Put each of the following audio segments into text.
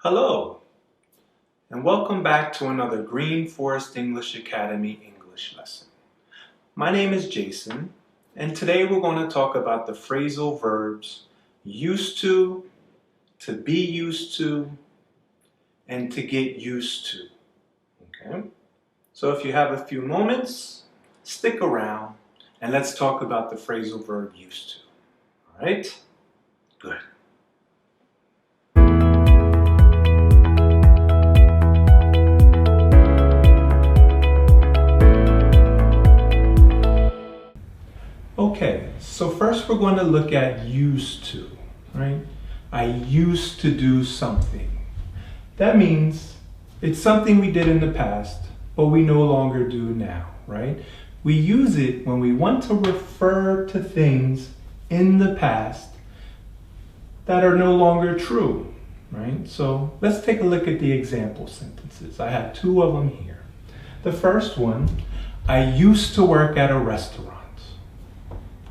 Hello, and welcome back to another Green Forest English Academy English lesson. My name is Jason, and today we're going to talk about the phrasal verbs used to be used to, and to get used to. Okay? So if you have a few moments, stick around, and let's talk about the phrasal verb used to. All right? Good. Okay, so first we're going to look at used to, right? I used to do something. That means it's something we did in the past, but we no longer do now, right? We use it when we want to refer to things in the past that are no longer true, right? So let's take a look at the example sentences. I have two of them here. The first one, I used to work at a restaurant.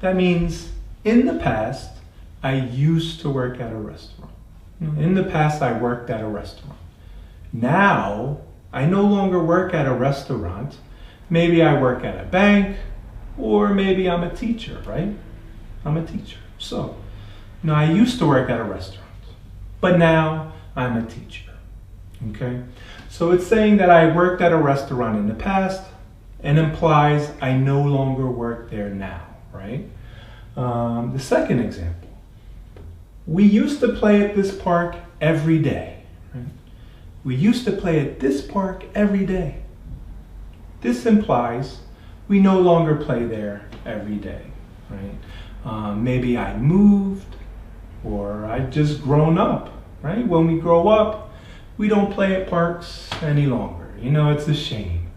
That means in the past, I used to work at a restaurant. In the past, I worked at a restaurant. Now, I no longer work at a restaurant. Maybe I work at a bank, or maybe I'm a teacher, right? I'm a teacher. So, now I used to work at a restaurant, but now I'm a teacher. Okay? So it's saying that I worked at a restaurant in the past and implies I no longer work there now. Right? The second example, we used to play at this park every day. Right? We used to play at this park every day. This implies we no longer play there every day. Right? Maybe I moved, or I've just grown up. Right? When we grow up, we don't play at parks any longer. You know, it's a shame.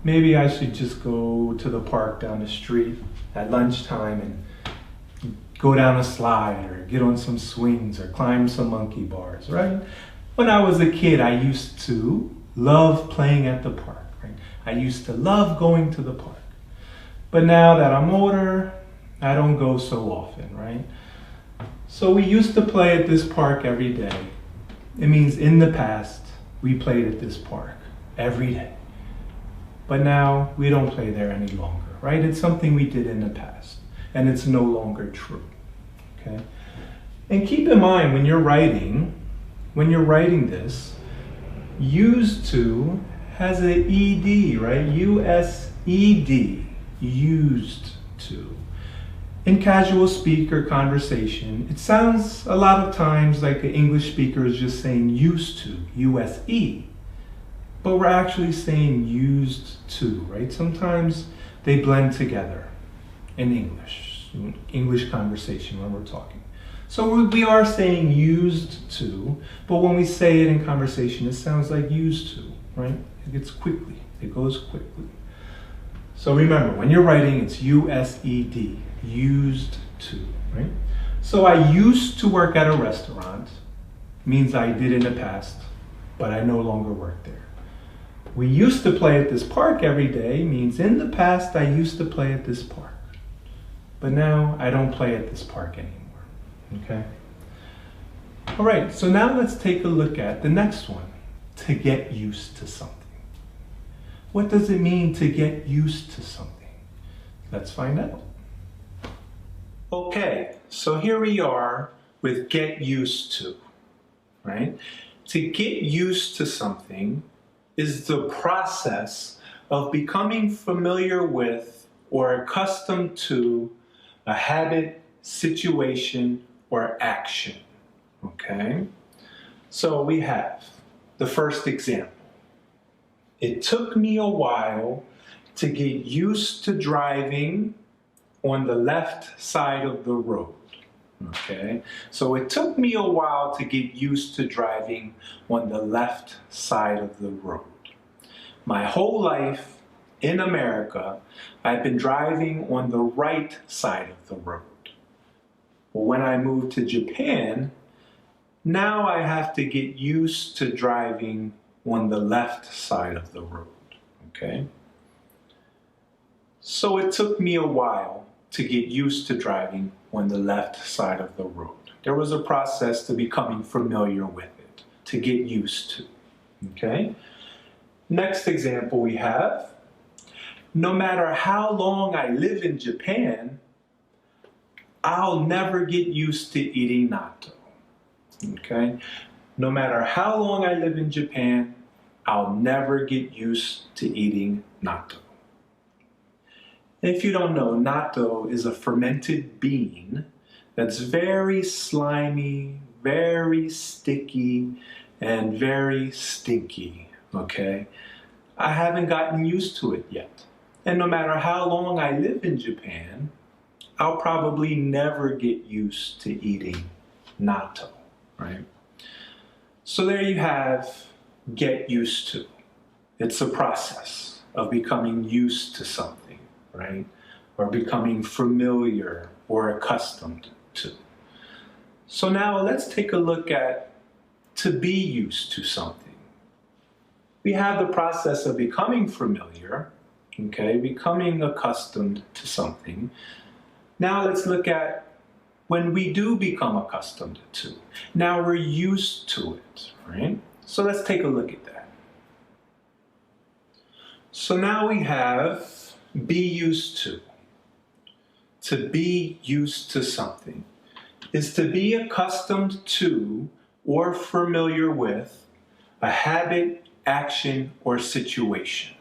Maybe I should just go to the park down the street at lunchtime and go down a slide or get on some swings or climb some monkey bars, right? When I was a kid, I used to love playing at the park, right? I used to love going to the park. But now that I'm older, I don't go so often, right? So we used to play at this park every day. It means in the past, we played at this park every day. But now we don't play there any longer, right? It's something we did in the past, and it's no longer true, okay? And keep in mind when you're writing this, used to has an ed, right? U-S-E-D, used to. In casual speak or conversation, it sounds a lot of times like an English speaker is just saying used to, U-S-E. But we're actually saying used to, right? Sometimes they blend together in English conversation when we're talking. So we are saying used to, but when we say it in conversation, it sounds like used to, right? It goes quickly. So remember, when you're writing, it's U-S-E-D, used to, right? So I used to work at a restaurant, means I did in the past, but I no longer work there. We used to play at this park every day means in the past I used to play at this park. But now I don't play at this park anymore. Okay? All right, so now let's take a look at the next one, to get used to something. What does it mean to get used to something? Let's find out. Okay, so here we are with get used to, right? To get used to something is the process of becoming familiar with or accustomed to a habit, situation, or action, okay? So we have the first example. It took me a while to get used to driving on the left side of the road. Okay, so it took me a while to get used to driving on the left side of the road. My whole life in America, I've been driving on the right side of the road. Well, when I moved to Japan, now I have to get used to driving on the left side of the road. Okay, so it took me a while to get used to driving on the left side of the road. There was a process to becoming familiar with it, to get used to. Okay? Next example we have, no matter how long I live in Japan, I'll never get used to eating natto. Okay? No matter how long I live in Japan, I'll never get used to eating natto. If you don't know, natto is a fermented bean that's very slimy, very sticky, and very stinky, okay? I haven't gotten used to it yet. And no matter how long I live in Japan, I'll probably never get used to eating natto, right? So there you have get used to. It's a process of becoming used to something, right? Or becoming familiar or accustomed to. So now let's take a look at to be used to something. We have the process of becoming familiar, okay, becoming accustomed to something. Now let's look at when we do become accustomed to. Now we're used to it, right? So let's take a look at that. So now we have be used to. To be used to something is to be accustomed to or familiar with a habit, action, or situation,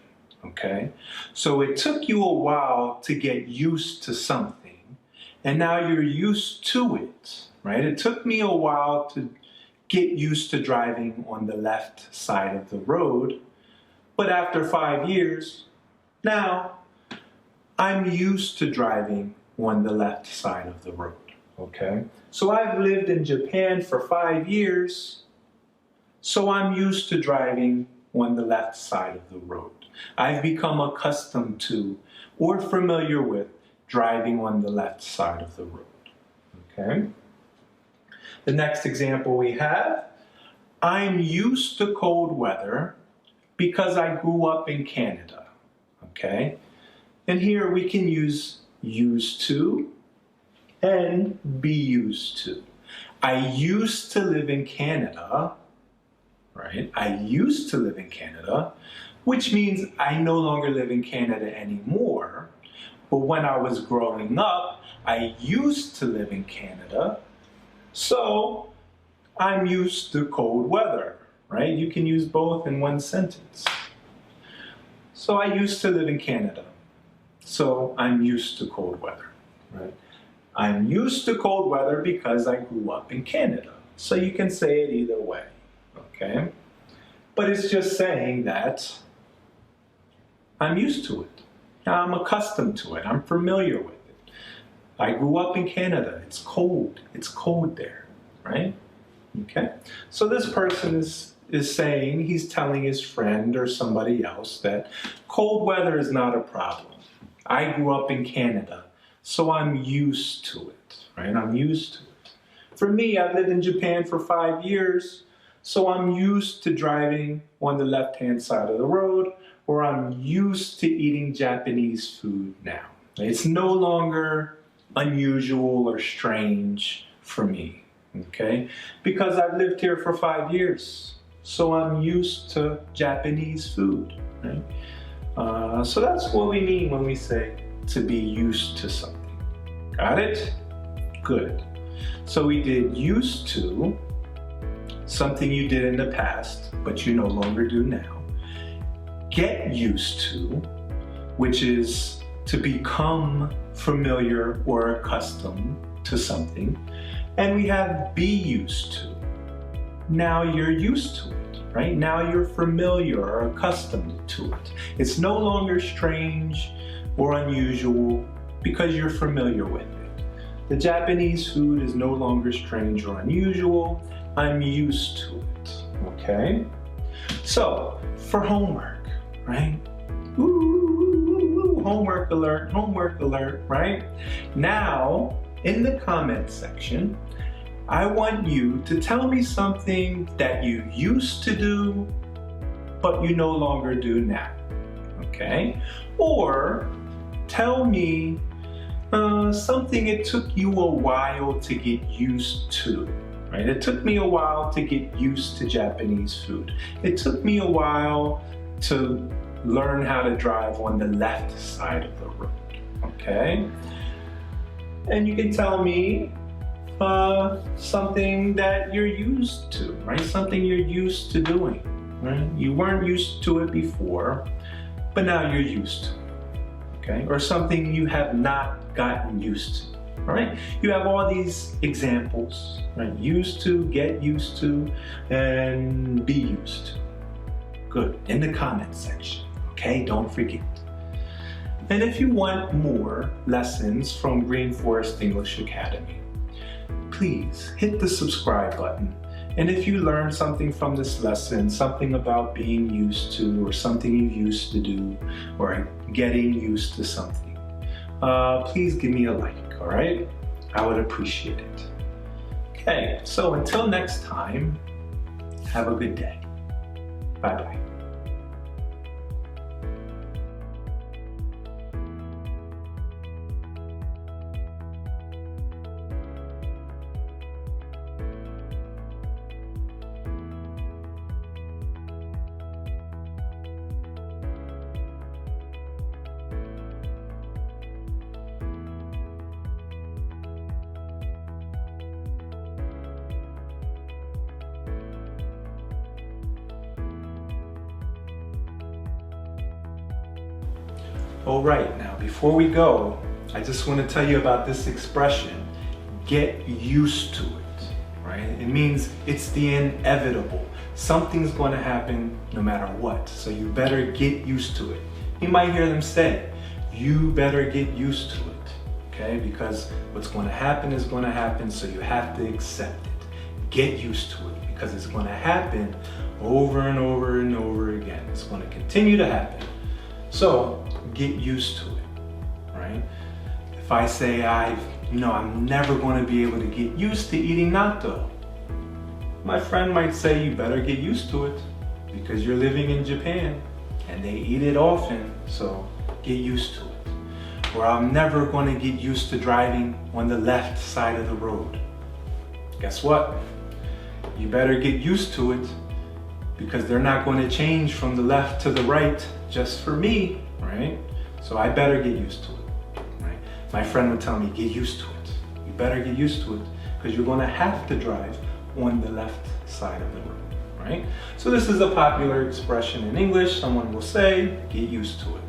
okay? So it took you a while to get used to something, and now you're used to it, right? It took me a while to get used to driving on the left side of the road, but after 5 years, now I'm used to driving on the left side of the road, okay? So I've lived in Japan for 5 years, so I'm used to driving on the left side of the road. I've become accustomed to or familiar with driving on the left side of the road, okay? The next example we have, I'm used to cold weather because I grew up in Canada, okay? And here we can use used to and be used to. I used to live in Canada, right? I used to live in Canada, which means I no longer live in Canada anymore. But when I was growing up, I used to live in Canada, so I'm used to cold weather, right? You can use both in one sentence. So I used to live in Canada, so I'm used to cold weather, right? I'm used to cold weather because I grew up in Canada. So you can say it either way, okay? But it's just saying that I'm used to it. I'm accustomed to it. I'm familiar with it. I grew up in Canada. It's cold. It's cold there, right? Okay? So this person is saying, he's telling his friend or somebody else that cold weather is not a problem. I grew up in Canada, so I'm used to it, right? I'm used to it. For me, I've lived in Japan for 5 years, so I'm used to driving on the left-hand side of the road, or I'm used to eating Japanese food now. It's no longer unusual or strange for me, okay? Because I've lived here for 5 years, so I'm used to Japanese food, right? So that's what we mean when we say to be used to something. Got it? Good. So we did used to, something you did in the past, but you no longer do now. Get used to, which is to become familiar or accustomed to something. And we have be used to. Now you're used to it, right? Now you're familiar or accustomed to it. It's no longer strange or unusual because you're familiar with it. The Japanese food is no longer strange or unusual. I'm used to it, okay? So, for homework, right? Ooh, homework alert, right? Now, in the comments section, I want you to tell me something that you used to do, but you no longer do now, okay? Or tell me something it took you a while to get used to, right? It took me a while to get used to Japanese food. It took me a while to learn how to drive on the left side of the road, okay? And you can tell me something that you're used to, right? Something you're used to doing, right? You weren't used to it before, but now you're used to it, okay? Or something you have not gotten used to, right? You have all these examples, right? Used to, get used to, and be used to. Good, in the comment section, okay? Don't forget. And if you want more lessons from Green Forest English Academy, please hit the subscribe button. And if you learned something from this lesson, something about being used to, or something you used to do, or getting used to something, please give me a like, all right? I would appreciate it. Okay, so until next time, have a good day. Bye-bye. All right, now before we go, I just want to tell you about this expression, get used to it, right? It means it's the inevitable. Something's going to happen no matter what, so you better get used to it. You might hear them say, you better get used to it, okay? Because what's going to happen is going to happen, so you have to accept it. Get used to it, because it's going to happen over and over and over again. It's going to continue to happen. So get used to it, right? If I say I'm never going to be able to get used to eating natto, my friend might say you better get used to it because you're living in Japan and they eat it often, so get used to it. Or I'm never going to get used to driving on the left side of the road. Guess what? You better get used to it because they're not going to change from the left to the right just for me, right? So I better get used to it, right? My friend would tell me, get used to it. You better get used to it because you're going to have to drive on the left side of the road, right? So this is a popular expression in English. Someone will say, get used to it.